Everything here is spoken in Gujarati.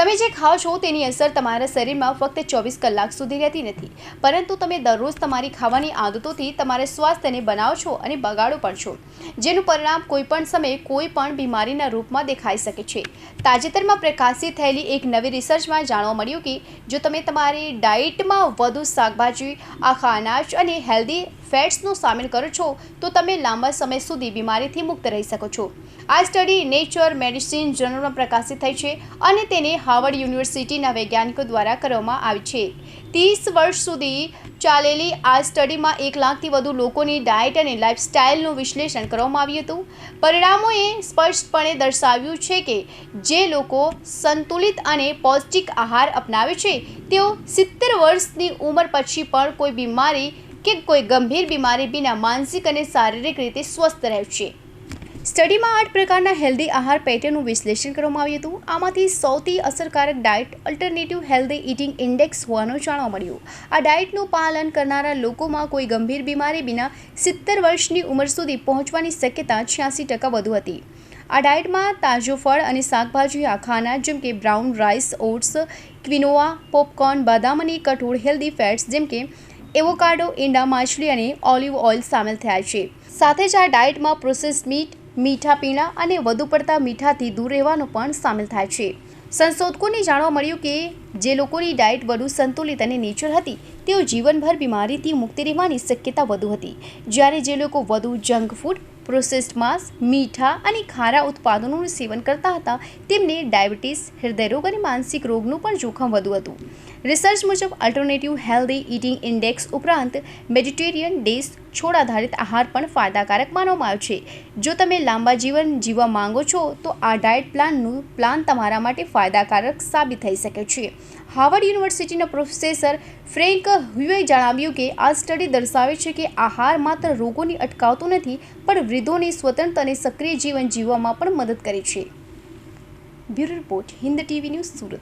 તમે જે ખાઓ છો તેની અસર તમારા શરીરમાં ફક્ત 24 કલાક સુધી રહેતી નથી, પરંતુ તમે દરરોજ તમારી ખાવાની આદતોથી તમારા સ્વાસ્થ્યને બનાવો છો અને બગાડો પણ છો, જેનું પરિણામ કોઈપણ સમયે કોઈપણ બીમારીના રૂપમાં દેખાઈ શકે છે. તાજેતરમાં પ્રકાશિત થયેલી એક નવી રિસર્ચમાં જાણવા મળ્યું કે જો તમે તમારી ડાયટમાં વધુ શાકભાજી, આખા અનાજ અને હેલ્ધી ફેટ્સનો સામેલ કરો છો તો તમે લાંબા સમય સુધી બીમારીથી મુક્ત રહી શકો છો. આ સ્ટડી નેચર મેડિસિન જર્નલમાં પ્રકાશિત થઈ છે અને તેને હાર્વર્ડ યુનિવર્સિટીના વૈજ્ઞાનિકો દ્વારા કરવામાં આવી છે. 30 વર્ષ સુધી ચાલેલી આ સ્ટડીમાં 1 લાખથી વધુ લોકોની ડાયટ અને લાઇફસ્ટાઇલનું વિશ્લેષણ કરવામાં આવ્યું હતું. પરિણામોએ સ્પષ્ટપણે દર્શાવ્યું છે કે જે લોકો સંતુલિત અને પૌષ્ટિક આહાર અપનાવે છે તેઓ 70 વર્ષની ઉંમર પછી પણ કોઈ બીમારી કે કોઈ ગંભીર બીમારી વિના માનસિક અને શારીરિક રીતે સ્વસ્થ રહે છે. સ્ટડીમાં 8 પ્રકારના હેલ્ધી આહાર પેટર્નનું વિશ્લેષણ કરવામાં આવ્યું હતું. આમાંથી સૌથી અસરકારક diet alternative healthy eating index હોવાનું જાણવા મળ્યું. આ ડાયટનું પાલન કરનારા લોકોમાં કોઈ ગંભીર બીમારી વિના 70 વર્ષની ઉંમર સુધી પહોંચવાની શક્યતા 86% વધુ હતી. આ ડાયટમાં તાજું ફળ અને શાકભાજી, આખા અનાજ જેમ કે brown rice, oats, quinoa, popcorn, બદામ અને કઠોળ, હેલ્ધી ફેટ્સ જેમ કે એવોકાડો, ઈંડા, માછલી અને ઓલિવ ઓઇલ સામેલ થયા છે. સાથે જ આ ડાયટમાં પ્રોસેસ્ડ મીટ, મીઠા પીણા અને વધુ પડતા મીઠાથી દૂર રહેવાનું પણ સામેલ થાય છે. સંશોધકોને જાણવા મળ્યું કે જે લોકોની ડાયટ વધુ સંતુલિત અને નેચરલ હતી તેઓ જીવનભર બીમારીથી મુક્ત રહેવાની શક્યતા વધુ હતી, જ્યારે જે લોકો વધુ જંક ફૂડ, પ્રોસેસ્ડ માંસ, મીઠા અને ખારા ઉત્પાદનોનું સેવન કરતા હતા તેમને ડાયાબિટીસ, હૃદયરોગ અને માનસિક રોગનું પણ જોખમ વધુ હતું. રિસર્ચ મુજબ અલ્ટરનેટિવ હેલ્ધી ઇટિંગ ઇન્ડેક્સ ઉપરાંત વેજીટેરિયન ડિશ, છોડ આધારિત આહાર પણ ફાયદાકારક માનવામાં આવે છે. જો તમે લાંબા જીવન જીવવા માંગો છો તો આ ડાયટ પ્લાન તમારા માટે ફાયદાકારક સાબિત થઈ શકે છે. હાર્વર્ડ યુનિવર્સિટીના પ્રોફેસર ફ્રેન્ક હ્યુએ જણાવ્યું કે આ સ્ટડી દર્શાવે છે કે આહાર માત્ર રોગોને અટકાવતો નથી પણ વૃદ્ધોને સ્વતંત્ર અને સક્રિય જીવન જીવવામાં પણ મદદ કરે છે. Bureau report, Hind TV news, Surat.